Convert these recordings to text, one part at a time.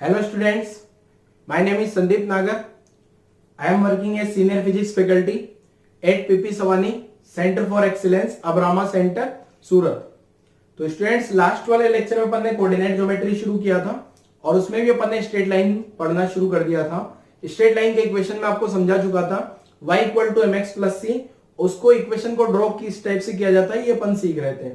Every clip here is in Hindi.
Hello students, my name is Sandeep Nagar. I am working as senior physics faculty at PP Savani Center for Excellence, Abrama Center, सूरत। तो स्टूडेंट्स लास्ट वाले लेक्चर में अपन ने कोऑर्डिनेट ज्योमेट्री शुरू किया था और उसमें भी अपन ने स्ट्रेट लाइन पढ़ना शुरू कर दिया था। स्ट्रेट लाइन के इक्वेशन में आपको समझा चुका था y equal to mx plus C, उसको इक्वेशन को ड्रॉ किस टाइप से किया जाता है ये अपन सीख रहे थे।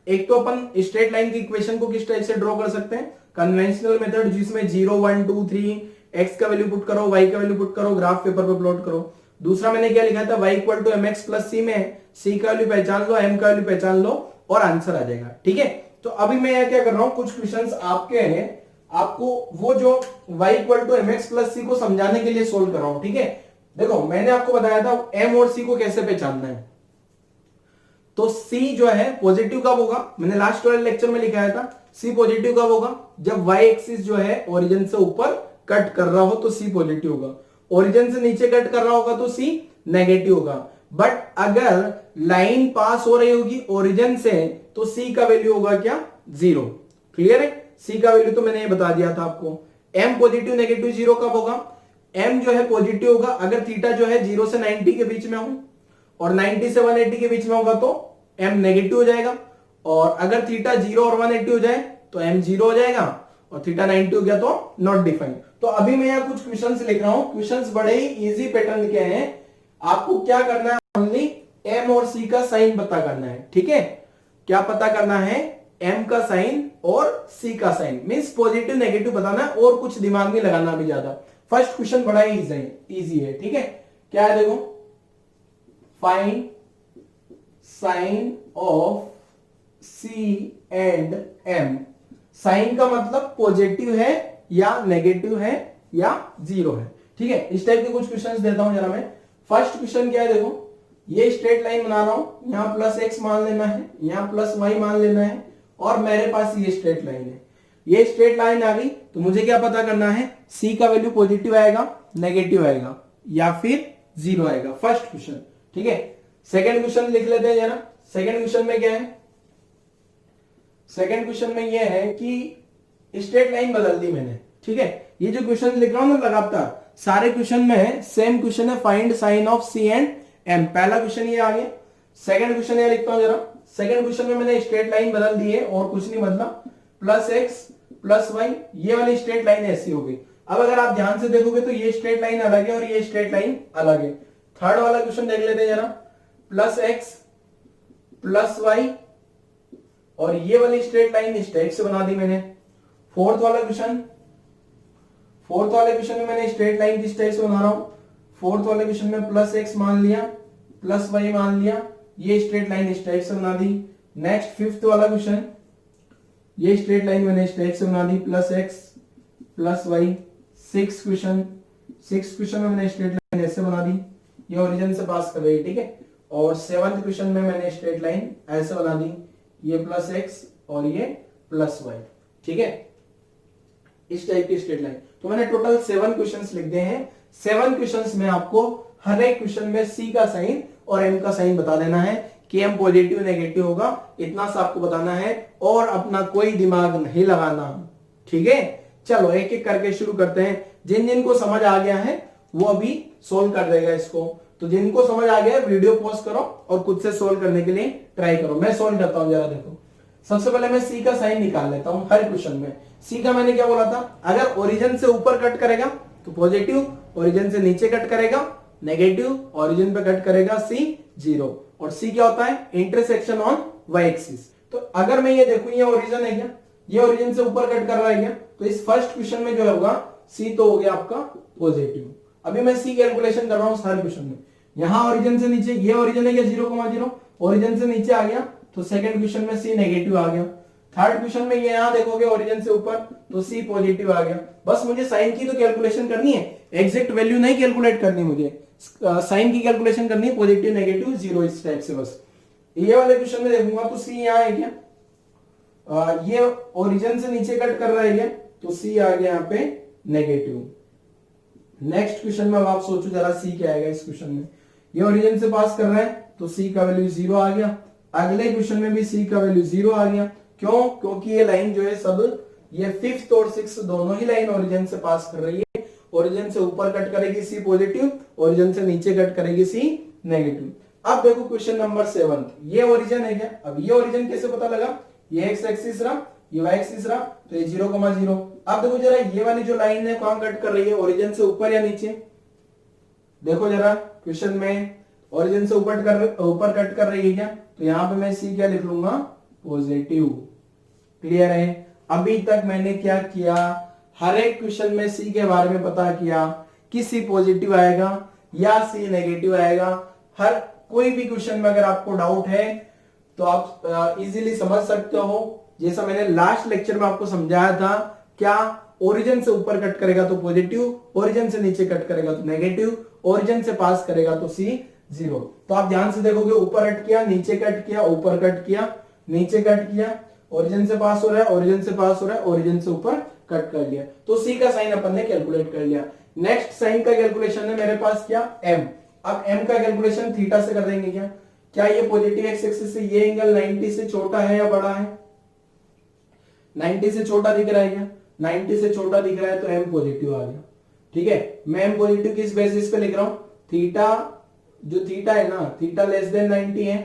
एक तो अपन स्ट्रेट लाइन की इक्वेशन को किस टाइप से ड्रॉ कर सकते हैं, कन्वेंशनल मेथड जिसमें 0 1 2 3 x का वैल्यू पुट करो, y का वैल्यू पुट करो, ग्राफ पेपर पे प्लॉट करो। दूसरा मैंने क्या लिखा था, y equal to mx plus C में c का वैल्यू पहचान लो, m का वैल्यू पहचान लो और आंसर आ जाएगा। ठीक है, तो अभी मैं यहाँ क्या कर रहा हूं, कुछ क्वेश्चंस आपके हैं, आपको वो जो y equal to mx plus C को समझाने के लिए सोल्व कर रहा हूं। ठीक है, देखो मैंने आपको बताया था m और c को कैसे पहचानना है। तो c जो है पॉजिटिव कब होगा, मैंने लास्ट वाले लेक्चर में लिखाया था c पॉजिटिव कब होगा, जब y एक्सिस जो है ओरिजिन से ऊपर कट कर रहा हो तो c पॉजिटिव होगा, ओरिजिन से नीचे कट कर रहा होगा तो c नेगेटिव होगा। बट अगर लाइन पास हो रही होगी ओरिजिन से तो c का वैल्यू होगा क्या, 0। क्लियर है, c का वैल्यू तो मैंने ये बता दिया था आपको। m पॉजिटिव नेगेटिव 0 कब होगा, m जो है पॉजिटिव होगा अगर थीटा जो है 0 से 90 के बीच में हो और 90 से 180 के बीच में होगा तो m नेगेटिव हो जाएगा, और अगर थीटा 0 और 180 हो जाए तो m 0 हो जाएगा और थीटा 90 हो गया तो नॉट डिफाइंड। तो अभी मैं यहाँ कुछ क्वेश्चंस लिख रहा हूं, क्वेश्चंस बड़े ही इजी पैटर्न के हैं। आपको क्या करना है, ओनली m और c का साइन पता करना है। ठीक है, क्या पता करना है, m का साइन और c का साइन, मींस पॉजिटिव नेगेटिव बताना है और कुछ दिमाग नहीं लगाना भी ज्यादा। फर्स्ट क्वेश्चन बड़ा ही इजी है। ठीक है, क्या है देखो, find sine of c and m। Sine का मतलब पॉजिटिव है या नेगेटिव है या 0 है। ठीक है, इस टाइप के कुछ क्वेश्चंस देता हूं जरा मैं। फर्स्ट क्वेश्चन क्या है, देखो ये स्ट्रेट लाइन बना रहा हूं, यहां प्लस x मान लेना है, यहां प्लस y मान लेना है और मेरे पास ये स्ट्रेट लाइन है। ये स्ट्रेट लाइन आ गई तो मुझे क्या पता करना है, c का वैल्यू पॉजिटिव आएगा, नेगेटिव आएगा या फिर 0 आएगा। First question. ठीक है, सेकंड क्वेश्चन लिख लेते हैं जरा। सेकंड क्वेश्चन में क्या है, सेकंड क्वेश्चन में यह है कि स्ट्रेट लाइन बदल दी मैंने। ठीक है, ये जो क्वेश्चन लिख रहा हूं ना लगातार सारे क्वेश्चन में है, सेम क्वेश्चन है, find sine of c and m। पहला क्वेश्चन ये आ गया। सेकंड क्वेश्चन ये लिखता हूं जरा। सेकंड क्वेश्चन में मैंने स्ट्रेट लाइन बदल दी है और कुछ नहीं बदला, प्लस x प्लस y, ये वाली स्ट्रेट लाइन ऐसी हो गई। अब अगर आप ध्यान से देखोगे तो ये स्ट्रेट लाइन अलग है और ये स्ट्रेट लाइन अलग है। थर्ड वाला क्वेश्चन देख लेते हैं जरा, प्लस x प्लस y और ये वाली स्ट्रेट लाइन इस टाइप से बना दी मैंने। फोर्थ वाला क्वेश्चन, फोर्थ वाले क्वेश्चन में मैंने स्ट्रेट लाइन किस टाइप से बना रहा हूं, फोर्थ वाले क्वेश्चन में प्लस x मान लिया, प्लस y मान लिया, ये स्ट्रेट लाइन इस टाइप से बना दी। नेक्स्ट फिफ्थ वाला क्वेश्चन, ये स्ट्रेट लाइन मैंने इस टाइप से बना दी, plus x plus y। Six question में मैंने स्ट्रेट लाइन ऐसे बना दी, ये ओरिजिन से पास कर रही है। ठीक है, और सेवंथ क्वेश्चन में मैंने स्ट्रेट लाइन ऐसे बना दी, ये प्लस x और ये प्लस y। ठीक है, इस टाइप की स्ट्रेट लाइन। तो मैंने टोटल 7 क्वेश्चंस लिख दिए हैं। 7 क्वेश्चंस में आपको हर एक क्वेश्चन में c का साइन और m का साइन बता देना है कि m पॉजिटिव नेगेटिव होगा, इतना सा आपको बताना है और अपना कोई दिमाग नहीं लगाना। ठीक है, चलो एक एक करके शुरू करते हैं। जिन जिनको समझ आ गया है वो अभी सोल्व कर देगा इसको, तो जिनको समझ आ गया वीडियो पॉज करो और खुद से सोल्व करने के लिए ट्राई करो। मैं सोल्व करता हूं, जरा देखो। सबसे पहले मैं c का साइन निकाल लेता हूं हर क्वेश्चन में। c का मैंने क्या बोला था, अगर ओरिजिन से ऊपर कट करेगा तो पॉजिटिव, ओरिजिन से नीचे कट करेगा नेगेटिव, ओरिजिन पे कट करेगा c 0, और c क्या होता है, इंटरसेक्शन ऑन y एक्सिस। तो अगर मैं ये देखूं ये ओरिजिन है क्या, ये ओरिजिन से ऊपर कट कर रहा है क्या, तो इस फर्स्ट क्वेश्चन में जो होगा c तो हो गया आपका पॉजिटिव। अभी मैं c कैलकुलेशन कर रहा हूं हर क्वेश्चन में। यहां ओरिजिन से नीचे, ये ओरिजिन है क्या 0,0, ओरिजिन से नीचे आ गया तो सेकंड क्वेश्चन में c नेगेटिव आ गया। थर्ड क्वेश्चन में ये यहां देखोगे ओरिजिन से ऊपर तो c पॉजिटिव आ गया। बस मुझे साइन की तो कैलकुलेशन करनी है, एग्जैक्ट वैल्यू नहीं कैलकुलेट करनी, मुझे साइन की कैलकुलेशन करनी है, पॉजिटिव नेगेटिव 0 इस टाइप से। बस ये वाले क्वेश्चन में देखूंगा तो c यहां है क्या, ये ओरिजिन से नीचे कट कर रहा है क्या, तो c आ गया यहाँ पे नेगेटिव। नेक्स्ट क्वेश्चन में अब आप सोचो जरा c क्या आएगा इस क्वेश्चन में, ये ओरिजिन से पास कर रहा है तो c का वैल्यू 0 आ गया। अगले क्वेश्चन में भी c का वैल्यू 0 आ गया। क्यों, क्योंकि ये लाइन जो है सब ये फिफ्थ और सिक्स दोनों ही लाइन ओरिजिन से पास कर रही है। ओरिजिन से ऊपर कट करेगी सी पॉजिटिव, ओरिजिन से नीचे कट करेगी सी नेगेटिव। अब देखो क्वेश्चन नंबर 7, ये ओरिजिन है क्या? अब ये ओरिजिन कैसे पता लगा? ये एक्स एक्सिस रहा, ये वाई एक्सिस रहा, तो ये 0,0। अब देखो जरा ये वाली जो लाइन है कहां कट कर रही है? ओरिजिन से ऊपर या नीचे? देखो जरा क्वेश्चन में ओरिजिन से ऊपर कट कर रही है क्या? तो यहां पे मैं सी क्या लिख लूंगा? पॉजिटिव। क्लियर है? अभी तक मैंने क्या किया? हर एक क्वेश्चन में सी के बारे में पता किया कि सी पॉजिटिव आएगा या सी नेगेटिव आएगा। हर कोई भी क्वेश्चन में अगर आपको डाउट है तो आप इजीली समझ सकते हो। जैसा मैंने लास्ट लेक्चर में आपको समझाया था, क्या ओरिजिन से ऊपर कट करेगा तो पॉजिटिव, ओरिजिन से नीचे कट करेगा तो नेगेटिव, ओरिजिन से पास करेगा तो सी 0। तो आप ध्यान से देखोगे, ऊपर कट किया, नीचे कट किया, ऊपर कट किया, नीचे कट किया, ओरिजिन से पास हो रहा है, ओरिजिन से पास हो रहा है, ओरिजिन से ऊपर कट कर लिया। तो सी का साइन अपन ने कैलकुलेट कर लिया। नेक्स्ट साइन का कैलकुलेशन है मेरे पास क्या? एम। अब एम का कैलकुलेशन थीटा से कर देंगे क्या? क्या ये पॉजिटिव एक्स एक्सिस से ये एंगल 90 से छोटा है या बड़ा है? 90 से छोटा दिख रहा है क्या? 90 से छोटा दिख रहा है तो एम पॉजिटिव आ गया। ठीक है, मैं एम पॉजिटिव किस बेसिस पे लिख रहा हूं? थीटा, जो थीटा है ना, थीटा लेस देन 90 है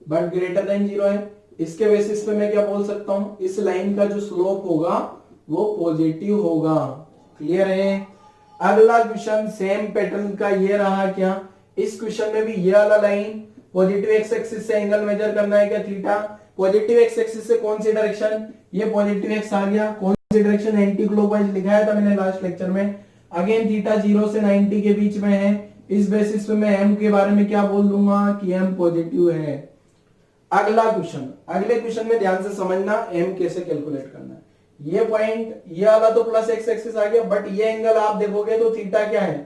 बट ग्रेटर देन 0 है। इसके बेसिस पे मैं क्या बोल सकता हूं? इस लाइन का जो स्लोप होगा वो पॉजिटिव होगा। क्लियर है? अगला क्वेश्चन सेम पैटर्न का ये रहा क्या? इस क्वेश्चन में भी ये वाला लाइन पॉजिटिव एक्स एक्सिस से एंगल मेजर करना है क्या? थीटा। पॉजिटिव एक्स एक्सिस से कौन सी डायरेक्शन? ये पॉजिटिव एक्स आ गया। कौन सी डायरेक्शन? एंटी क्लॉकवाइज लिखाया था मैंने लास्ट लेक्चर में। अगेन थीटा 0 से 90 के बीच में है। इस बेसिस पे मैं एम के बारे में क्या बोल दूंगा कि एम पॉजिटिव है। अगला क्वेश्चन, अगले क्वेश्चन में ध्यान से समझना एम कैसे कैलकुलेट करना है। ये पॉइंट ये वाला तो प्लस एक्स एक्सिस आ गया, बट ये एंगल आप देखोगे तो थीटा क्या है?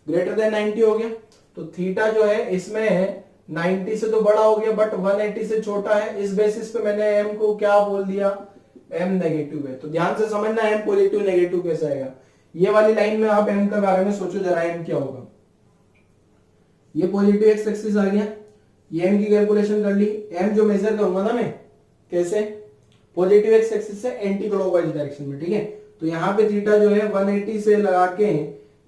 ग्रेटर देन 90 हो गया। तो थीटा जो है इसमें 90 से तो बड़ा हो गया बट 180 से छोटा है। इस बेसिस पे मैंने एम को क्या बोल दिया? एम नेगेटिव है। तो ध्यान से समझना एम पॉजिटिव नेगेटिव कैसे आएगा। ये वाली लाइन में आप एम के बारे में सोचो जरा, एम क्या होगा? ये पॉजिटिव एक्स एक्सिस आ गया, ये एम की कैलकुलेशन कर ली। एम जो मेजर करूंगा ना मैं, कैसे? पॉजिटिव एक्स एक्सिस से एंटी क्लॉकवाइज डायरेक्शन में। ठीक है, तो यहाँ पे थीटा जो है 180 से लगा के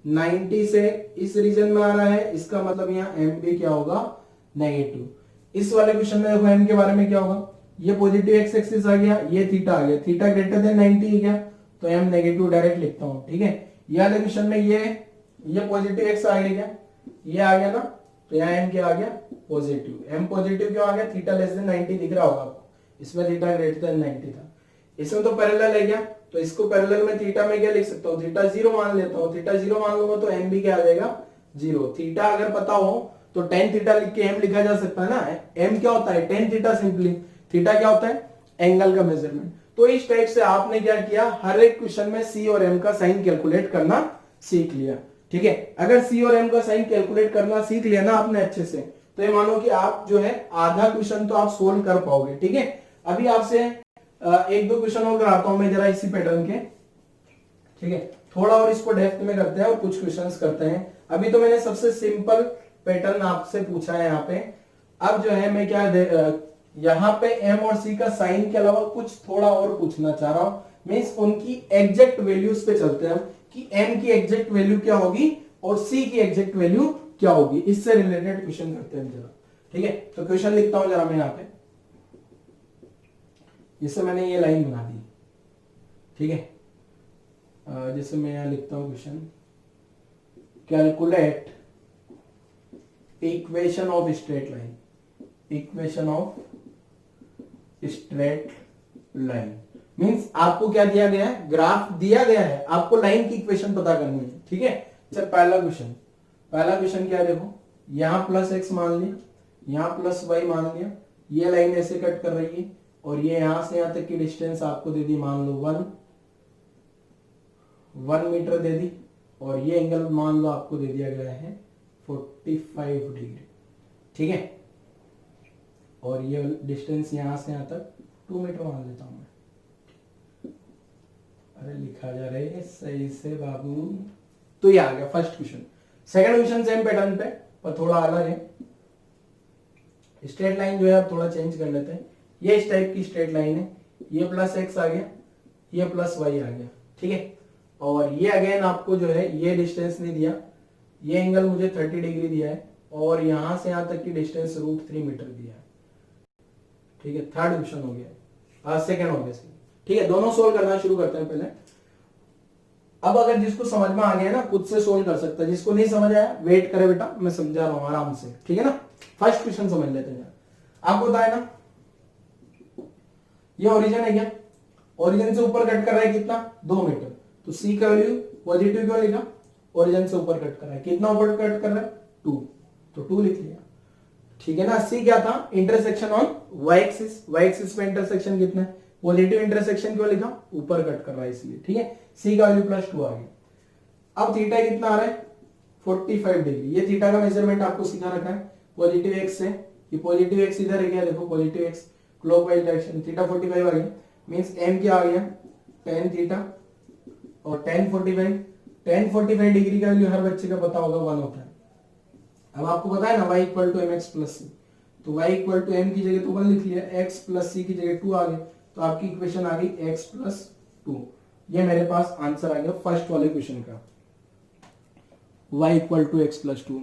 90 से इस रीजन में आ रहा है। इसका मतलब यहाँ एम भी क्या होगा? नेगेटिव। इस वाले क्वेश्चन में देखो एम के बारे में क्या होगा? ये पॉजिटिव एक्स एक्सिस आ गया, ये थीटा आ गया, थीटा ग्रेटर देन 90 गया तो एम नेगेटिव डायरेक्ट लिखता हूं। ठीक है, ये वाले क्वेश्चन में ये पॉजिटिव एक्स आ गया क्या? ये आ गया ना, तो यहाँ एम क्या आ गया? पॉजिटिव। एम पॉजिटिव क्यों आ गया? थीटा लेस देन 90 दिख रहा होगा आपको, इसमें थीटा ग्रेटर देन 90 था। इसमें तो पैरेलल है क्या? तो इसको पैरेलल में थीटा में क्या लिख सकता हूँ? थीटा 0 मान लेता हूँ। थीटा 0 मान लूंगा तो एम भी क्या आ जाएगा? 0। थीटा अगर पता हो तो tan थीटा लिख के एम लिखा जा सकता है ना। एम क्या होता है? tan theta simply. थीटा क्या होता है? एंगल का मेजरमेंट। तो इस टाइप से आपने क्या किया? हर एक क्वेश्चन में सी और एम का साइन कैलकुलेट करना सीख लिया। ठीक है, अगर सी और एम का साइन कैलकुलेट करना सीख लिया ना आपने अच्छे से, तो ये मानो कि आप जो है आधा क्वेश्चन तो आप सोल्व कर पाओगे। ठीक है, अभी आपसे एक दो क्वेश्चन और कराता हूं मैं जरा इसी पैटर्न के। ठीक है, थोड़ा और इसको डेप्थ में करते हैं और कुछ क्वेश्चंस करते हैं। अभी तो मैंने सबसे सिंपल पैटर्न आपसे पूछा है यहाँ पे। अब जो है मैं क्या यहाँ पे एम और सी का साइन के अलावा कुछ थोड़ा और पूछना चाह रहा हूं। मींस उनकी एग्जैक्ट वैल्यूज पे चलते हैं कि एम की एग्जैक्ट वैल्यू क्या होगी और सी की एग्जैक्ट वैल्यू क्या होगी। इससे रिलेटेड क्वेश्चन करते हैं जरा। ठीक है, तो क्वेश्चन लिखता हूं जरा मैं यहाँ पे, जिससे मैंने ये लाइन बना दी। ठीक है, जैसे मैं यहाँ लिखता हूं question, calculate equation of straight line. Equation of straight line means आपको क्या दिया गया है? ग्राफ दिया गया है, आपको लाइन की इक्वेशन पता करनी है। ठीक है, चल पहला क्वेश्चन क्या है? देखो यहां प्लस एक्स मान लिया, यहां प्लस वाई मान लिया, ये लाइन ऐसे कट कर रही है और ये यहां से यहां तक की डिस्टेंस आपको दे दी, मान लो 1 मीटर दे दी, और ये एंगल मान लो आपको दे दिया गया है 45 डिग्री। ठीक है, और ये डिस्टेंस यहां से यहां तक 2 मीटर मान लेता हूं मैं। अरे लिखा जा रहा है सही से बाबू। तो ये आ गया first question. Second question same pattern पे पर थोड़ा अलग है। स्ट्रेट लाइन जो है आप थोड़ा चेंज कर लेते हैं। ये इस टाइप की स्ट्रेट लाइन है, ये प्लस एक्स आ गया, ये प्लस वाई आ गया, ठीक है। और ये अगेन आपको जो है ये डिस्टेंस नहीं दिया, ये एंगल मुझे 30 डिग्री दिया है, और यहां से यहां तक की डिस्टेंस √3 मीटर दिया है, ठीक है। थर्ड क्वेश्चन हो गया, सेकंड हो गया, ठीक है। दोनों सोल्व करना शुरू करते हैं पहले। अब अगर जिसको समझ में आ गया ना खुद से सोल्व कर सकता है, जिसको नहीं समझ आया वेट करे बेटा, मैं समझा रहा हूं आराम से, ठीक है ना। फर्स्ट क्वेश्चन समझ लेते हैं। आपको बताया ना ये ओरिजिन है क्या, ओरिजिन से ऊपर कट कर रहा है कितना, 2 मीटर, तो सी का वैल्यू पॉजिटिव क्यों लिखा, ओरिजिन से ऊपर कट कर रहा है, कितना ऊपर कट कर रहा है, 2, तो 2 लिख लिया, ठीक है ना। सी क्या था, intersection on Y axis, Y axis पे इंटरसेक्शन कितना है, पॉजिटिव इंटरसेक्शन क्यों लिखा, ऊपर कट कर रहा है इसलिए, ठीक है। सी का वैल्यू +2 आ गया। अब थीटा कितना आ रहा है, 45 डिग्री, ये थीटा का मेजरमेंट आपको सिखा रखा है, पॉजिटिव एक्स से, ये पॉजिटिव एक्स इधर है क्या, देखो positive x clockwise direction, theta 45 आ गया, मींस एम क्या आ गया, tan थीटा, और tan 45 डिग्री का वैल्यू हर बच्चे का पता होगा 1 होता है। अब आपको पता है ना y = mx + c, तो y = m की जगह तो 1 लिख लिया, x + c की जगह 2 आ गया, तो आपकी इक्वेशन आ गई x + 2। ये मेरे पास आंसर आ गया फर्स्ट वाले क्वेश्चन का, y = x + 2।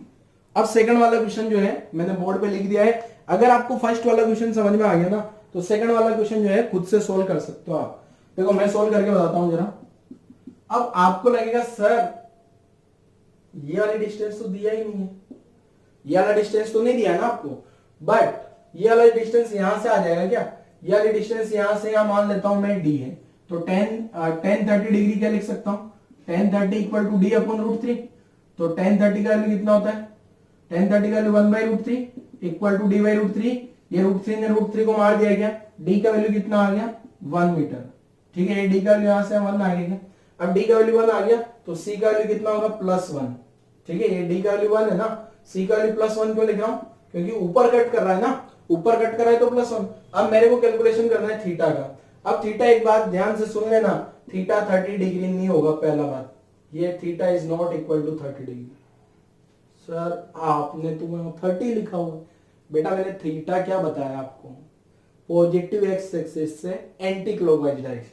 अब सेकंड वाला क्वेश्चन जो है मैंने बोर्ड पे लिख दिया है, अगर आपको फर्स्ट वाला क्वेश्चन समझ में आ गया ना तो सेकंड वाला क्वेश्चन जो है खुद से सोल्व कर सकते हो आप। देखो मैं सोल्व करके बताता हूं जरा। अब आपको लगेगा सर ये वाली डिस्टेंस तो दिया ही नहीं है, ये वाला डिस्टेंस तो नहीं दिया ना आपको, बट ये वाला डिस्टेंस यहां से आ जाएगा क्या, ये वाली डिस्टेंस यहां से यहां मान लेता हूं मैं d है, तो tan 30 डिग्री क्या लिख सकता हूं, tan 30 = d/√3, तो tan 30 का वैल्यू कितना होता है, tan 30 का वैल्यू 1/√3 = d/√3, ये √3 ने √3 को मार दिया गया, d का वैल्यू कितना आ गया, 1 मीटर, ठीक है। ये d का वैल्यू यहां से 1 आ गया, अब d का वैल्यू 1 आ गया तो c का वैल्यू कितना होगा, +1, ठीक है। ये d का वैल्यू 1 है ना, c का वैल्यू +1 क्यों लिख रहा हूं, क्योंकि ऊपर कट कर रहा है ना, ऊपर कट कर रहा है तो +1। अब मेरे को कैलकुलेशन करना है थीटा का। अब थीटा एक बात ध्यान से सुन लेना, थीटा 30 डिग्री नहीं होगा, पहला बात ये theta is not equal to 30 degree. Sir आपने तो 30 लिखा हुआ, बेटा मैंने थीटा क्या बताया आपको, पॉजिटिव एक्स एक्सिस से एंटी क्लॉकवाइज डायरेक्शन,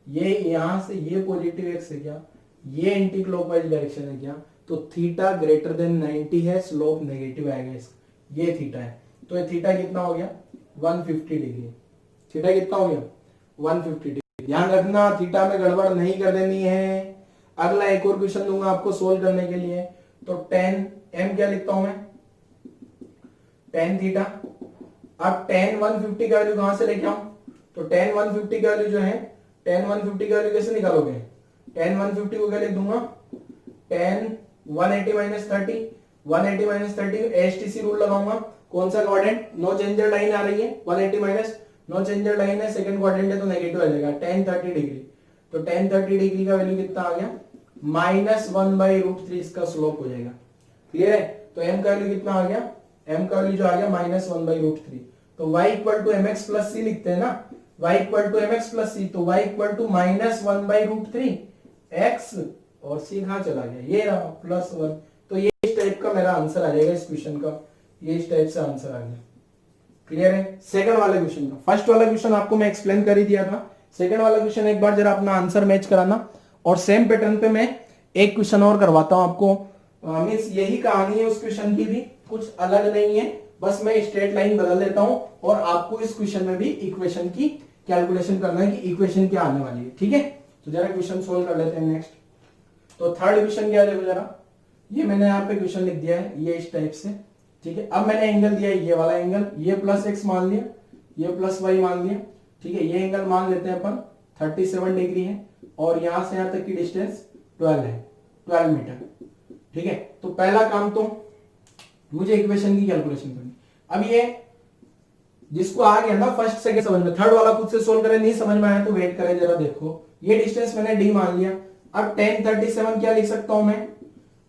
ये यहां से ये पॉजिटिव एक्स है क्या, ये एंटी क्लॉकवाइज डायरेक्शन है क्या, तो थीटा > 90 है, स्लोप नेगेटिव आएगा इसका, ये थीटा है, तो ये थीटा कितना हो गया, 150 डिग्री, थीटा कितना हो गया, 150 डिग्री। ध्यान रखना थीटा में गड़बड़ नहीं कर देनी है। अगला एक और क्वेश्चन दूंगा आपको सोल्व करने के लिए, तो tan m क्या लिखता हूं मैं, tan थीटा। अब tan 150 का वैल्यू कहां से लेके आऊं, तो tan 150 का वैल्यू जो है, tan 150 का वैल्यू कैसे निकालोगे, tan 150 को क्या लिख दूंगा, tan 180 - 30, 180 - 30 एसटीसी रूल लगाऊंगा, कौन सा क्वाड्रेंट, नो चेंजर लाइन आ रही है, 180 माइनस नो चेंजर लाइन है, सेकंड क्वाड्रेंट है तो नेगेटिव आ जाएगा, tan 30 डिग्री, तो tan 30 डिग्री का वैल्यू कितना आ गया, -1/√3 इसका स्लोप हो जाएगा, क्लियर है। तो m का वैल्यू कितना आ गया, m का वैल्यू जो आ गया -1/√3, तो y = mx + c लिखते हैं ना, y = mx + c, तो y = -1/√3 x, और c कहां चला गया, ये रहा +1, तो ये इस टाइप का मेरा आंसर आ जाएगा इस क्वेश्चन का, ये इस टाइप से आंसर आ गया, क्लियर है। सेकंड वाले क्वेश्चन का, फर्स्ट वाला क्वेश्चन आपको मैं एक्सप्लेन कर ही दिया था, सेकंड वाला क्वेश्चन एक बार जरा अपना आंसर मैच कराना, और सेम पैटर्न पे मैं एक क्वेश्चन और करवाता हूं आपको, मींस यही कहानी है उस क्वेश्चन की भी, कुछ अलग नहीं है, बस मैं स्ट्रेट लाइन बदल देता हूं, और आपको इस क्वेश्चन में भी इक्वेशन की कैलकुलेशन करना है कि इक्वेशन क्या आने वाली है, ठीक है। तो जरा क्वेश्चन सोल्व कर लेते हैं नेक्स्ट। तो थर्ड क्वेश्चन क्या देखो जरा, ये मैंने यहाँ पे क्वेश्चन लिख दिया है ये इस टाइप से, ठीक है। अब मैंने एंगल दिया है ये वाला एंगल, ये +x मान लिया, ये +y मान लिया, ठीक है। ये एंगल मान लेते हैं अपन 37 डिग्री है, और यहां से यहां तक की डिस्टेंस 12 है, 12 मीटर, ठीक है। तो पहला काम तो मुझे इक्वेशन की कैलकुलेशन करनी। अब ये जिसको आ गया ना फर्स्ट सेकंड समझ में, थर्ड वाला खुद से सोल्व करें, नहीं समझ में आया तो वेट करें जरा, देखो ये डिस्टेंस मैंने d मान लिया। अब tan 37 क्या लिख सकता हूं मैं,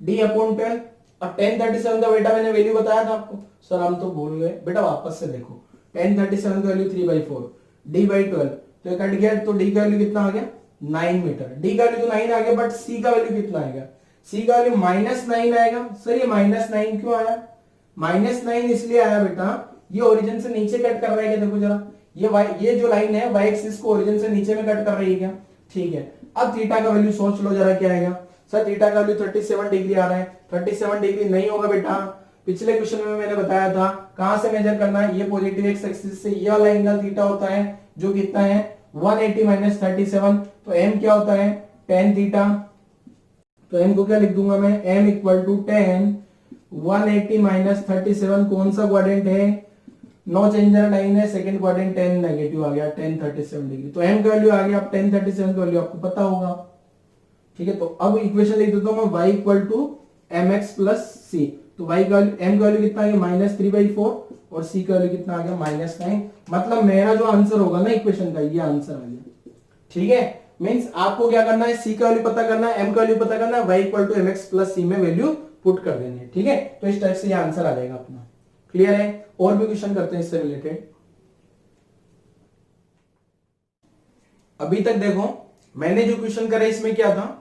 d/12। अब tan 37 का बेटा मैंने वैल्यू बताया था आपको, सर हम तो भूल गए, बेटा वापस से देखो, tan 37 का वैल्यू 3/4, d/12, तो कट गया, तो d का वैल्यू कितना आ गया, 9 मीटर, d का वैल्यू तो 9 आ गया, बट c का वैल्यू कितना आएगा, c का वैल्यू -9 आएगा। सर ये -9 क्यों आया, -9 इसलिए आया बेटा, ये ओरिजिन से नीचे कट कर रहा है क्या, देखो जरा, ये जो लाइन है y एक्सिस को ओरिजिन से नीचे में कट कर रही है क्या, ठीक है, अब थीटा का वैल्यू सोच लो जरा क्या आएगा। सर थीटा का वैल्यू 37 डिग्री आ रहा है, 37 डिग्री नहीं होगा बेटा, पिछले क्वेश्चन में मैंने बताया था कहां से मेजर करना है, ये पॉजिटिव एक्स एक्सिस से ये वाला एंगल थीटा होता है जो कितना है 180 माइनस 37, तो m क्या होता है tan थीटा, तो m को क्या लिख दूंगा मैं, m equal to tan 180 minus 37, कौन सा क्वाड्रेंट है, नो चेंजर लाइन है, सेकंड क्वाड्रेंट, tan नेगेटिव आ गया, tan 37 डिग्री, तो m का वैल्यू आ गया, अब tan 37 का वैल्यू आपको पता होगा। ठीक है, तो अब इक्वेशन लिख देता हूं मैं y equal to M X plus C, तो y का वैल्यू m का वैल्यू कितना आ गया -3/4 और c का वैल्यू कितना आ गया -9, मतलब मेरा जो आंसर होगा ना इक्वेशन का ये आंसर आ गया। ठीक है, मींस आपको क्या करना है, c का वैल्यू पता करना है, m का वैल्यू पता करना है, y equal to M X plus C में वैल्यू पुट कर देनी है। ठीक है, तो इस टाइप से ये आंसर आ जाएगा अपना। क्लियर है, और भी क्वेश्चन करते हैं इससे रिलेटेड। अभी तक देखो मैंने जो क्वेश्चन करा इसमें क्या था,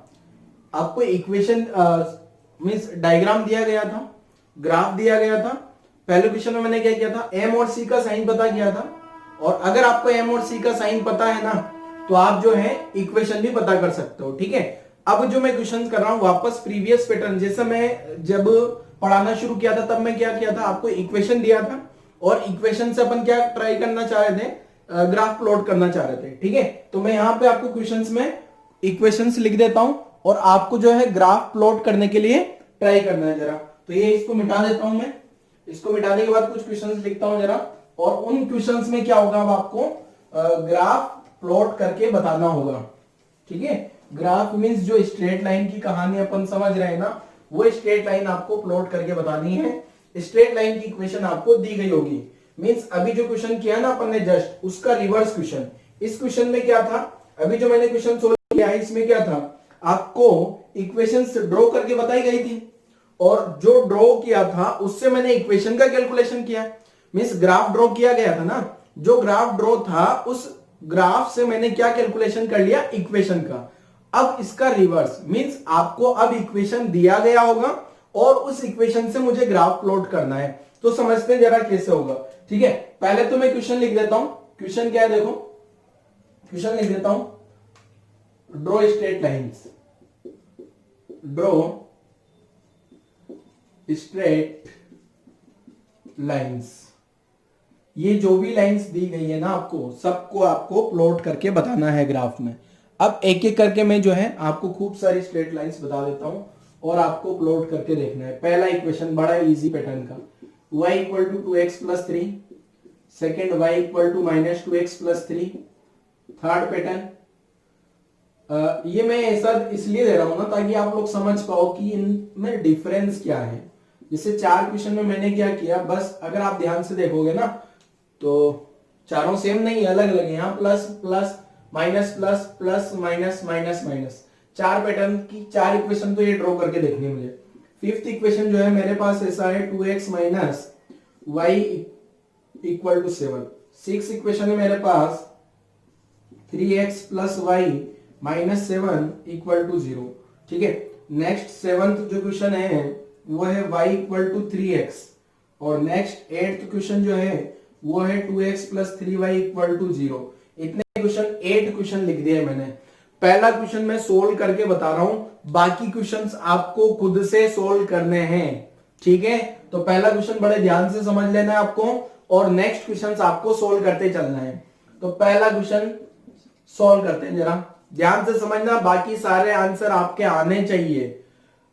आपको इक्वेशन मींस डायग्राम दिया गया था, ग्राफ दिया गया था। पहले क्वेश्चन में मैंने क्या किया था, m और c का साइन पता किया था, और अगर आपको m और c का साइन पता है ना तो आप जो है इक्वेशन भी पता कर सकते हो। ठीक है, अब जो मैं क्वेश्चन कर रहा हूं वापस प्रीवियस पैटर्न, जैसे मैं जब पढ़ाना शुरू किया था तब मैं क्या किया था, आपको इक्वेशन दिया था और इक्वेशन से अपन क्या ट्राई करना चाह रहे थे, ग्राफ प्लॉट करना चाह रहे थे। ठीक है, तो मैं यहां पे आपको क्वेश्चंस में इक्वेशंस लिख देता हूं और आपको जो है ग्राफ प्लॉट करने के लिए ट्राई करना है जरा। तो ये इसको मिटा देता हूं मैं, इसको मिटाने के बाद कुछ क्वेश्चंस लिखता हूं जरा, और उन क्वेश्चंस में क्या होगा, अब आपको ग्राफ प्लॉट करके बताना होगा। ठीक है, ग्राफ मींस जो स्ट्रेट लाइन की कहानी अपन समझ रहे हैं ना, वो स्ट्रेट लाइन आपको प्लॉट करके बतानी है। स्ट्रेट लाइन की इक्वेशन आपको दी गई होगी, मींस अभी जो क्वेश्चन किया ना अपन ने जस्ट उसका रिवर्स क्वेश्चन। इस क्वेश्चन में क्या था, अभी जो मैंने क्वेश्चन सोल्व किया है इसमें क्या था, आपको इक्वेशंस ड्रॉ करके बताई गई थी और जो ड्रॉ किया था उससे मैंने इक्वेशन का कैलकुलेशन किया, मींस ग्राफ ड्रॉ किया गया था ना, जो ग्राफ ड्रॉ था उस ग्राफ से मैंने क्या कैलकुलेशन कर लिया, इक्वेशन का। अब इसका रिवर्स मींस आपको अब इक्वेशन दिया गया होगा और उस इक्वेशन से मुझे ग्राफ प्लॉट करना है, तो समझते हैं जरा कैसे होगा। ठीक है, पहले तो मैं क्वेश्चन लिख देता हूं, क्वेश्चन क्या है देखो, क्वेश्चन लिख देता हूं, draw straight lines, draw straight lines, ये जो भी लाइंस दी गई है ना आपको सबको आपको प्लॉट करके बताना है ग्राफ में। अब एक एक करके मैं जो है आपको खूब सारी स्ट्रेट लाइंस बता देता हूं और आपको प्लॉट करके देखना है। पहला इक्वेशन बड़ा इजी पैटर्न का, y equal to 2x plus 3, second y equal to minus 2x plus 3, third pattern, ये मैं ऐसा इसलिए दे रहा हूं ना ताकि आप लोग समझ पाओ कि इनमें डिफरेंस क्या है। जैसे चार क्वेश्चन में मैंने क्या किया, बस अगर आप ध्यान से देखोगे ना तो चारों सेम नहीं अलग अलग है, यहाँ plus plus minus plus plus minus minus minus, चार पैटर्न की चार इक्वेशन तो ये ड्रॉ करके देखनी है मुझे। फिफ्थ इक्वेशन जो है मेरे पास ऐसा है 2x minus Y equal to 7, six equation है मेरे पास 3x plus Y minus 7 equal to 0। ठीक है, नेक्स्ट सेवंथ जो क्वेश्चन है वो है y इक्वल टू 3x, और नेक्स्ट एट्थ क्वेश्चन जो है वो है 2x plus 3y equal to 0। इतने क्वेश्चन 8 क्वेश्चन लिख दिए मैंने। पहला क्वेश्चन मैं सोल्व करके बता रहा हूं, बाकी क्वेश्चंस आपको खुद से सोल्व करने हैं। ठीक है, तो पहला क्वेश्चन बड़े ध्यान से समझ लेना है आपको और नेक्स्ट क्वेश्चंस आपको सोल्व करते चलना है। तो पहला क्वेश्चन सोल्व करते हैं, जरा ध्यान से समझना, बाकी सारे आंसर आपके आने चाहिए।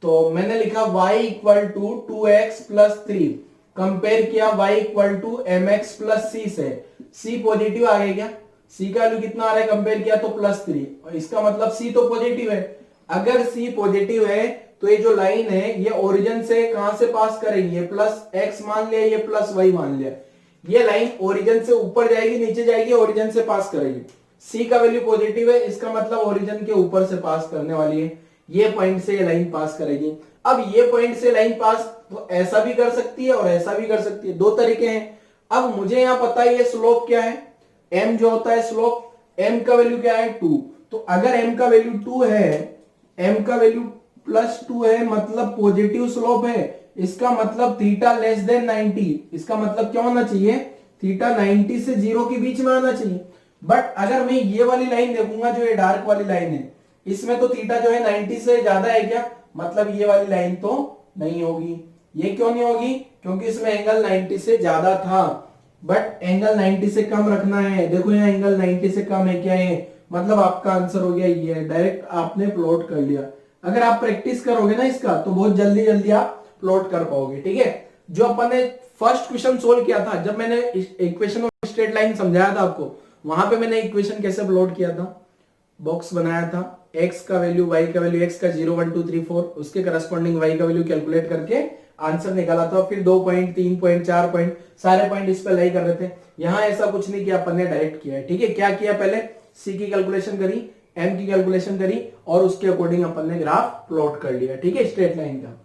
तो मैंने लिखा y equal to 2x plus 3, compare किया y equal to mx plus c से, c पॉजिटिव आ गया क्या, c का वैल्यू कितना आ रहा है कंपेयर किया तो +3, और इसका मतलब c तो पॉजिटिव है। अगर c पॉजिटिव है तो ये जो लाइन है ये ओरिजिन से कहां से पास करेगी, ये +x मान लिया, ये +y मान लिया, ये लाइन ओरिजिन से ऊपर जाएगी नीचे जाएगी, ओरिजिन से पास करेगी। c का वैल्यू पॉजिटिव है, इसका मतलब ओरिजिन के ऊपर से पास करने वाली है, ये पॉइंट से ये लाइन पास करेगी। अब ये पॉइंट से लाइन पास तो ऐसा भी कर सकती है और ऐसा भी कर सकती है, दो तरीके हैं। अब मुझे यहां पता है ये स्लोप क्या है, m जो होता है स्लोप, m का वैल्यू क्या है 2, तो अगर m का वैल्यू 2 है, m का वैल्यू +2 है मतलब पॉजिटिव स्लोप है, इसका मतलब थीटा लेस देन 90, इसका मतलब क्या होना चाहिए, थीटा 90 से 0 के बीच में आना चाहिए। बट अगर मैं ये वाली लाइन देखूंगा, जो ये डार्क वाली लाइन है, इसमें तो थीटा जो है 90 से ज्यादा है क्या, मतलब ये वाली लाइन तो नहीं होगी। ये क्यों नहीं होगी, क्योंकि इसमें एंगल 90 से ज्यादा था, बट एंगल 90 से कम रखना है। देखो यहाँ एंगल 90 से कम है क्या है, मतलब आपका आंसर हो गया ये है, डायरेक्ट आपने प्लॉट कर लिया। अगर आप प्रैक्टिस करोगे ना इसका, तो बहुत जल्दी जल्दी आप प्लॉट कर पाओगे। ठीक है, जो अपन ने फर्स्ट क्वेश्चन सोल्व किया था, जब मैंने इक्वेशन ऑफ स्ट्रेट लाइन समझाया था आपको, वहां पे मैंने इक्वेशन कैसे प्लॉट किया था, बॉक्स बनाया था, x का वैल्यू, y का वैल्यू, x का 0 1 2 3 4, उसके करस्पॉन्डिंग y का वैल्यू कैलकुलेट करके आंसर निकाला था। फिर 2 पॉइंट, 3 पॉइंट, 4 पॉइंट, सारे पॉइंट इस पे लाई कर रहे थे। यहां ऐसा कुछ नहीं किया, अपन ने डायरेक्ट किया है। ठीक है, क्या किया, पहले c की कैलकुलेशन करी, m की कैलकुलेशन करी, और उसके अकॉर्डिंग अपन ने ग्राफ प्लॉट कर लिया। ठीक है, स्ट्रेट लाइन का।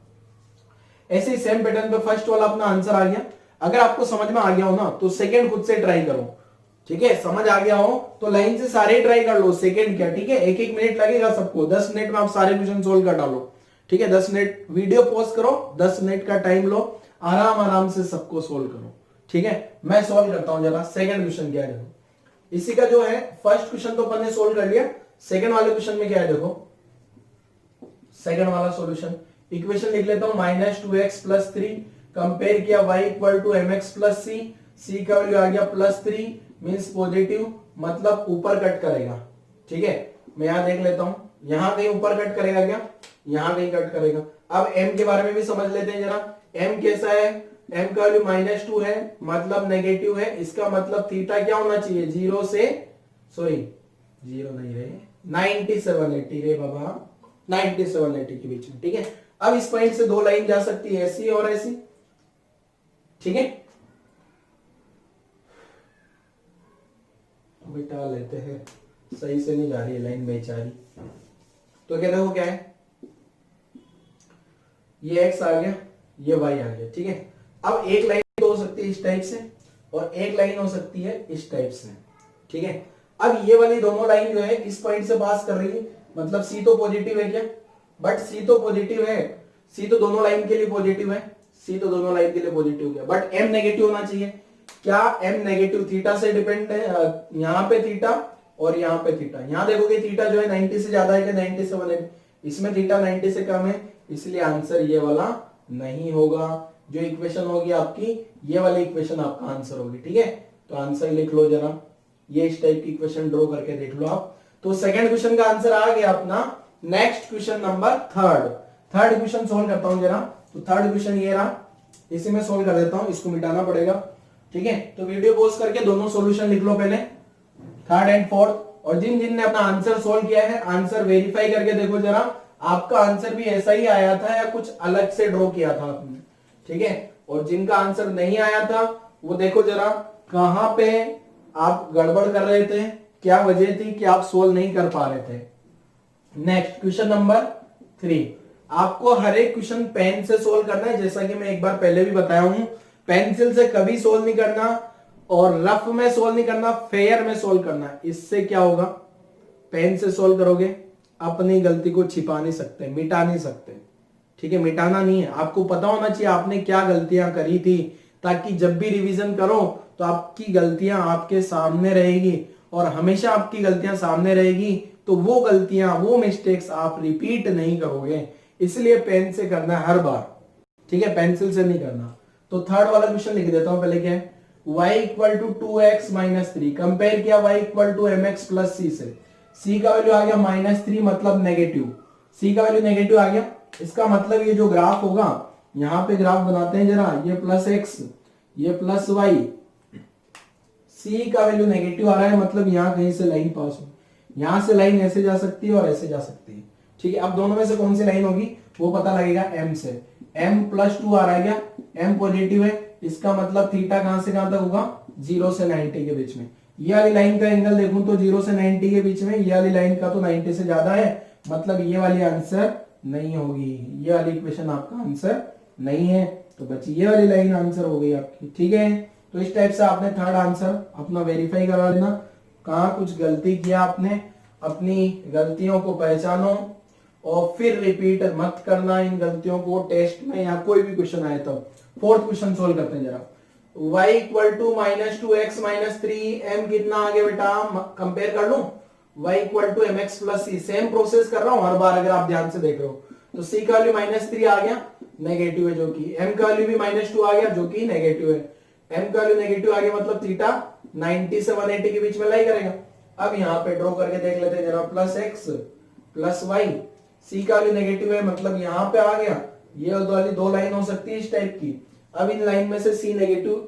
ऐसे ही सेम पैटर्न पे फर्स्ट वाला अपना आंसर आ गया। अगर आपको समझ में आ गया हो ना, तो सेकंड खुद से ट्राई करो। ठीक है, समझ आ गया हो तो लाइन से सारे ट्राई कर लो, सेकंड क्या। ठीक है, एक एक मिनट लगेगा सबको, 10 मिनट में आप सारे क्वेश्चन सोल्व कर डालो। ठीक है, 10 मिनट वीडियो पॉज करो, 10 मिनट का टाइम लो, आराम आराम से सबको सोल्व करो। ठीक है, मैं सोल्व करता हूं जरा। सेकंड क्वेश्चन क्या है देखो, इसी का जो है फर्स्ट क्वेश्चन तो अपन ने सोल्व कर लिया, सेकंड वाले क्वेश्चन में क्या है देखो। सेकंड वाला सॉल्यूशन, इक्वेशन लिख लेता हूं, -2x + 3, कंपेयर किया y = mx + c, c का वैल्यू आ गया +3, मींस पॉजिटिव, मतलब ऊपर कट करेगा। ठीक है, मैं यहां देख लेता हूं, यहां कहीं ऊपर कट करेगा क्या, यहां कहीं कट करेगा। अब m के बारे में भी समझ लेते हैं जरा, m कैसा है, m का वैल्यू -2 है, मतलब नेगेटिव है, इसका मतलब थीटा क्या होना चाहिए, 0 से, सॉरी 0 नहीं रहे, 9780 रे बाबा, 9780 के बीच में। ठीक है, अब इस पॉइंट से दो लाइन जा सकती है, ऐसी और ऐसी। ठीक है, बिठा लेते हैं, सही से नहीं जा रही है लाइन बेचारी। तो क्या देखो क्या है, ये x आ गया, ये y आ गया। ठीक है, अब एक लाइन तो हो सकती है इस टाइप से, और एक लाइन हो सकती है इस टाइप से। ठीक है, अब ये वाली दोनों लाइन जो है इस पॉइंट से पास कर रही है, मतलब c तो पॉजिटिव है क्या, बट c तो पॉजिटिव है, c तो दोनों लाइन के लिए पॉजिटिव है, c तो दोनों लाइन के लिए पॉजिटिव है, बट m नेगेटिव होना चाहिए। क्या m नेगेटिव, थीटा से डिपेंड है, यहाँ पे थीटा और यहाँ पे थीटा। यहाँ देखोगे थीटा जो है 90 से ज्यादा है कि 97 है, इसमें थीटा 90 से कम है, इसलिए आंसर ये वाला नहीं होगा। जो इक्वेशन होगी आपकी, ये वाली इक्वेशन आपका आंसर होगी। ठीक है, तो आंसर लिख लो जरा, ये इस टाइप की इक्वेशन ड्रॉ करके देख लो आप। तो सेकंड क्वेश्चन का आंसर आ गया अपना। Next question number third question solve करता हूं जरा। तो थर्ड क्वेश्चन ये रहा, इसे मैं सोल्व कर देता हूं, इसको मिटाना पड़ेगा। ठीक है, तो वीडियो पॉज करके दोनों सॉल्यूशन लिख लो पहले, थर्ड एंड फोर्थ, और जिन जिन ने अपना आंसर सोल्व किया है, आंसर वेरीफाई करके देखो जरा, आपका आंसर भी ऐसा ही आया था या कुछ अलग से ड्रॉ किया था आपने। ठीक है, और जिनका आंसर नहीं आया था वो देखो जरा कहां पे आप गड़बड़ कर रहे थे, क्या वजह थी कि आप सोल्व नहीं कर पा रहे थे। नेक्स्ट क्वेश्चन नंबर 3, आपको हर एक क्वेश्चन पेन से सोल्व करना है, जैसा कि मैं एक बार पहले भी बताया हूं। पेंसिल से कभी सोल्व नहीं करना, और रफ में सोल्व नहीं करना, फेयर में सोल्व करना। इससे क्या होगा, पेन से सोल्व करोगे, अपनी गलती को छिपा नहीं सकते, मिटा नहीं सकते। ठीक है, मिटाना नहीं है, आपको पता होना चाहिए आपने क्या गलतियां करी थी, ताकि जब भी रिवीजन करो तो आपकी गलतियां आपके सामने रहेगी, और हमेशा आपकी गलतियां सामने रहेगी तो वो गलतियां, वो मिस्टेक्स आप रिपीट नहीं करोगे। इसलिए पेन से करना है हर बार। ठीक है, पेंसिल से नहीं करना। तो थर्ड वाला क्वेश्चन लिख देता हूं पहले, क्या है, y = 2x - 3, कंपेयर किया y = mx + c से, c का वैल्यू आ गया -3, मतलब नेगेटिव, c का वैल्यू नेगेटिव आ गया। इसका मतलब ये जो ग्राफ होगा, यहां पे ग्राफ बनाते हैं जरा, ये +x, ये +y, c का वैल्यू नेगेटिव आ रहा है, मतलब यहां कहीं से लाइन पास हो, यहां से लाइन ऐसे जा सकती है और ऐसे जा सकती है। ठीक है, अब दोनों में से कौन सी लाइन होगी वो पता लगेगा m से। m +2 आ रहा है क्या, m पॉजिटिव है, इसका मतलब थीटा कहां से कहां तक होगा, 0 से 90 के बीच में। ये वाली लाइन का एंगल देखूं तो 0 से 90 के बीच में, ये वाली लाइन का तो 90 से ज्यादा है, मतलब ये वाली आंसर नहीं होगी, ये वाली इक्वेशन आपका आंसर नहीं है। तो बच्ची ये वाली लाइन आंसर हो गई आपकी। ठीक है, तो इस टाइप से आपने थर्ड आंसर अपना वेरीफाई करा लेना, कहां कुछ गलती किया आपने, अपनी गलतियों को पहचानो और फिर रिपीट मत करना इन गलतियों को टेस्ट में या कोई भी क्वेश्चन आए तो। फोर्थ क्वेश्चन सोल्व करते हैं जरा। y equal to -2x-3 m कितना आ गया बेटा, कंपेयर कर लूं, y equal to mx plus c, same process कर रहा हूं हर बार अगर आप ध्यान से देख रहे हो। तो c का वैल्यू -3 आ गया, नेगेटिव है, जो कि m का वैल्यू भी -2 आ गया जो कि नेगेटिव है, m का वैल्यू नेगेटिव आ गया मतलब थीटा 90 से 180 के बीच में लाई करेगा। अब यहाँ पे ड्रॉ करके देख लेते हैं जरा, plus x plus y, c का वैल्यू नेगेटिव है मतलब यहाँ पे आ गया, ये वाली दो लाइन हो सकती है इस टाइप की। अब इन लाइन में से c नेगेटिव,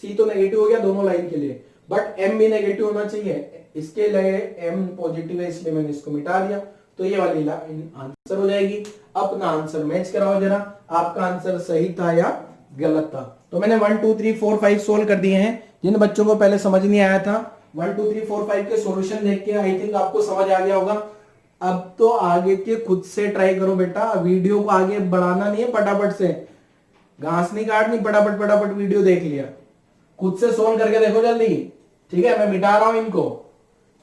c तो नेगेटिव हो गया दोनों लाइन के लिए, बट m भी नेगेटिव होना चाहिए, इसके लिए m पॉजिटिव है इसलिए मैंने इसको मिटा दिया, तो ये वाली लाइन आंसर हो जाएगी। अपना आंसर मैच कराओ जरा, आपका आंसर सही था या गलत था। तो मैंने 1 2 3 4 5 सोल्व कर दिए हैं। जिन बच्चों को पहले समझ नहीं आया था 1 2 3 4 5 के सॉल्यूशन देख के आई थिंक आपको समझ आ गया होगा। अब तो आगे के खुद से ट्राई करो बेटा, वीडियो को आगे बढ़ाना नहीं है, फटाफट से घास नहीं काटनी, फटाफट फटाफट वीडियो देख लिया, खुद से सोल्व करके देखो जल्दी, ठीक है। मैं मिटा रहा हूं इनको,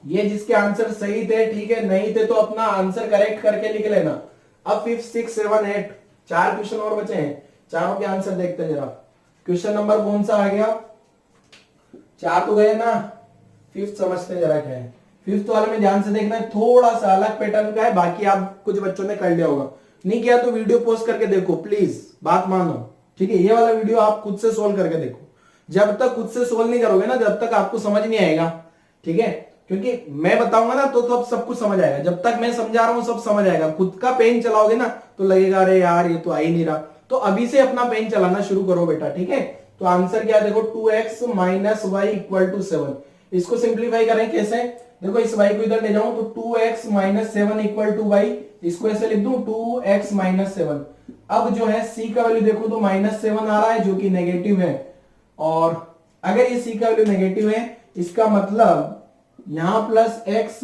ये जिसके आंसर सही थे ठीक है, नहीं थे तो अपना आंसर करेक्ट करके लिख लेना। अब 5 6 7 8 4 क्वेश्चन और बचे हैं, चारों के आंसर देखते हैं जरा। क्वेश्चन नंबर कौन सा आ गया, 4 तो गए ना, 5th समझते जरा क्या है। 5th वाले में ध्यान से देखना है, थोड़ा सा अलग पैटर्न का है, बाकी आप कुछ बच्चों ने कर लिया होगा, नहीं किया तो वीडियो पॉज करके देखो प्लीज, बात मानो, ठीक है। ये वाला वीडियो आप खुद से सोल्व करके देखो, जब तक खुद से सोल्व नहीं करोगे ना जब तक आपको समझ नहीं आएगा, ठीक है। क्योंकि मैं बताऊंगा ना तो अब सब कुछ समझ आएगा, जब तक मैं समझा रहा हूं सब समझ आएगा। खुद का पेन चलाओगे ना तो लगेगा अरे यार ये तो आ ही नहीं रहा, तो अभी से अपना पेन चलाना शुरू करो बेटा, ठीक है। तो आंसर क्या देखो, 2x - y = 7। इसको सिंप्लीफाई करें कैसे, देखो इस y को इधर ले जाऊं तो 2x - 7 = y, इसको ऐसे लिख दूं 2x - 7। अब जो है c का वैल्यू देखो तो -7 आ रहा है जो कि नेगेटिव है, और अगर ये c का वैल्यू नेगेटिव है इसका मतलब यहां प्लस x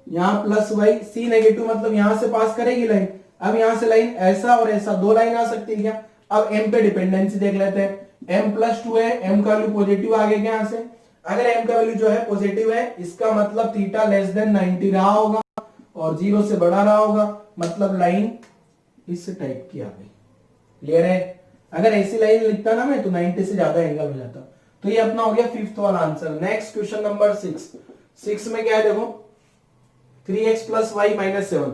यहां प्लस y, c नेगेटिव मतलब यहां से पास करेगी लाइन। अब यहां से लाइन ऐसा और ऐसा दो लाइन आ सकती है क्या। अब m पे डिपेंडेंसी देख लेते हैं, m +2 है, m का वैल्यू पॉजिटिव आ गया क्या यहां से, अगर m का वैल्यू जो है पॉजिटिव है इसका मतलब थीटा <90 रहा होगा और 0 से बड़ा रहा होगा, मतलब लाइन इस टाइप की आ गई, क्लियर है। अगर ऐसी लाइन लिखता ना मैं तो 90 से ज्यादा एंगल हो जाता। तो ये अपना हो गया 5th वाला आंसर। नेक्स्ट क्वेश्चन नंबर 6 में क्या है देखो, 3x + y - 7,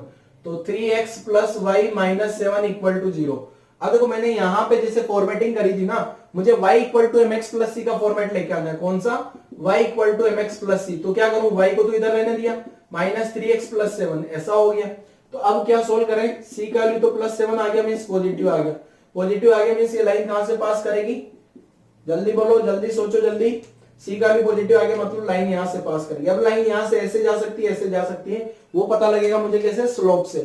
तो 3x + y - 7 = 0। अब देखो मैंने यहां पे जैसे फॉर्मेटिंग करी थी ना, मुझे y = mx + c का फॉर्मेट लेके आना है, कौन सा, y = mx + c। तो क्या करूं, y को तो इधर रहने दिया, -3x + 7 ऐसा हो गया। तो अब क्या सोल्व करें, c का वैल्यू तो +7 आ गया मींस पॉजिटिव आ गया, पॉजिटिव आ गया मींस ये लाइन कहां से पास करेगी, जल्दी बोलो, जल्दी सोचो जल्दी, c का भी पॉजिटिव आ गया मतलब लाइन यहां से पास करेगी। अब लाइन यहां से ऐसे जा सकती है, ऐसे जा सकती है, वो पता लगेगा मुझे कैसे, स्लोप से।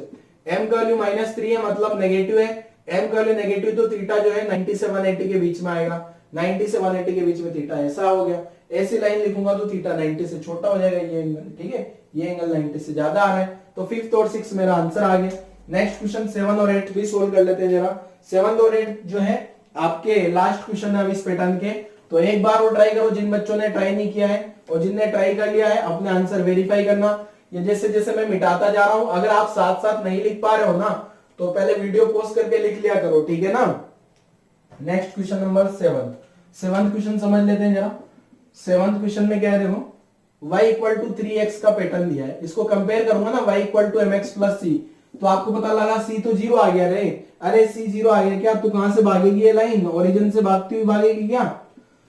m का वैल्यू -3 है मतलब नेगेटिव है, m का वैल्यू नेगेटिव तो थीटा जो है 90 से 180 के बीच में आएगा, 90 से 180 के बीच में थीटा ऐसा हो गया। ऐसी लाइन लिखूंगा तो थीटा 90 से छोटा हो जाएगा ये एंगल, ठीक है, ये एंगल 90 से ज्यादा आ रहा है। तो 5th और 6th मेरा आंसर आ गया। नेक्स्ट क्वेश्चन 7 और 8 भी सोल्व कर लेते हैं जरा। 7 और 8 जो है आपके लास्ट क्वेश्चन है अब इस पैटर्न के, तो एक बार वो ट्राई करो जिन बच्चों ने ट्राई नहीं किया है, और जिनने ट्राई कर लिया है अपने आंसर वेरीफाई करना। ये जैसे जैसे मैं मिटाता जा रहा हूं, अगर आप साथ साथ नहीं लिख पा रहे हो ना तो पहले वीडियो पॉज करके लिख लिया करो, ठीक है ना। Next question number 7th question समझ लेते हैं जरा। 7th क्वेश्चन में क्या है देखो, y = 3x का पैटर्न दिया है, इसको कंपेयर करूंगा ना y = mx + c, तो आपको पता लगा c तो 0 आ गया रे, अरे c 0 आ गया क्या, तो कहां से भागेगी ये लाइन, ओरिजिन से भागती हुई भागेगी क्या,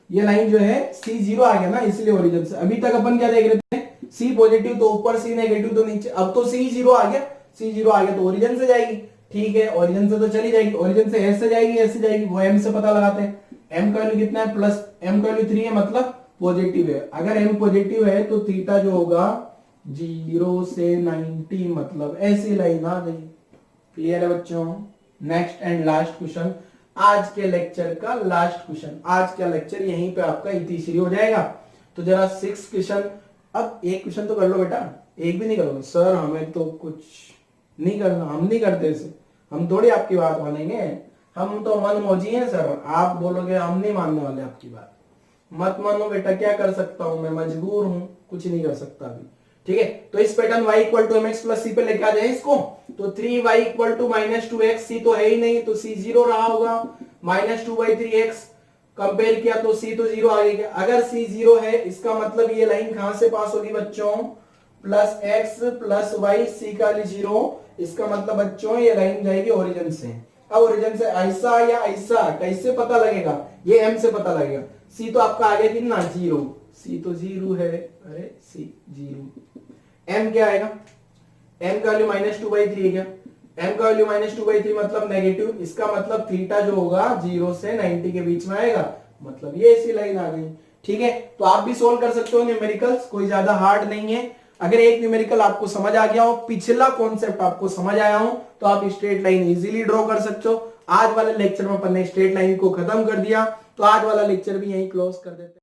ये लाइन जो है c 0 आ गया ना इसलिए ओरिजिन से। अभी तक अपन क्या देख रहे थे, c पॉजिटिव तो ऊपर, c नेगेटिव तो नीचे, अब तो c 0 आ गया, c 0 आ गया तो ओरिजिन से जाएगी, ठीक है, ओरिजिन से तो चली जाएगी, ओरिजिन से ऐसे जाएगी ऐसे जाएगी, वो m से पता लगाते हैं। m का वैल्यू कितना है, प्लस m का वैल्यू 3 है मतलब पॉजिटिव है, अगर m पॉजिटिव है तो थीटा जो होगा 0 से 90 मतलब ऐसी लाइन आ गई, क्लियर है बच्चों। नेक्स्ट एंड लास्ट क्वेश्चन, आज के लेक्चर का लास्ट क्वेश्चन, आज का लेक्चर यहीं पे आपका इतिश्री हो जाएगा। तो जरा 6 क्वेश्चन, अब एक क्वेश्चन तो कर लो बेटा, एक भी नहीं करोगे सर हमें तो कुछ नहीं करना, हम नहीं करते इसे, हम थोड़ी आपकी बात मानेंगे, हम तो मन मौजी हैं सर, आप बोलोगे हम नहीं मानने वाले आपकी बात, मत मानो बेटा, क्या कर सकता हूं मैं, मजबूर हूं, कुछ नहीं कर सकता अभी, ठीक है। तो इस पैटर्न y = mx + c पे लेके आ जाए इसको, तो 3y = -2x, c तो है ही नहीं तो c 0 रहा होगा, -2/3x, कंपेयर किया तो सी तो जीरो आ गया। अगर सी जीरो है इसका मतलब ये लाइन कहां से पास होगी बच्चों, प्लस एक्स प्लस वाई, सी का जीरो, इसका मतलब बच्चों ये लाइन जाएगी ओरिजिन से। अब ओरिजिन से ऐसा या ऐसा कैसे पता लगेगा, ये एम से पता लगेगा। सी तो आपका आ गया कितना, जीरो, सी तो जीरो है, अरे सी जीरो। एम क्या आएगा, एम का वैल्यू -2/3 है क्या, एम का वैल्यू -2/3 मतलब नेगेटिव, इसका मतलब थीटा जो होगा 0 से 90 के बीच में आएगा, मतलब ये ऐसी लाइन आ गई। ठीक है, तो आप भी सोल्व कर सकते हो न्यूमेरिकल्स, कोई ज्यादा हार्ड नहीं है। अगर एक न्यूमेरिकल आपको समझ आ गया हो, पिछला कॉन्सेप्ट आपको समझ आया हो, तो आप स्ट्रेट लाइन इजीली ड्रॉ कर सकते हो। आज वाले लेक्चर में अपन ने स्ट्रेट लाइन को खत्म कर दिया, तो आज वाला लेक्चर भी यहीं क्लोज कर देते हैं।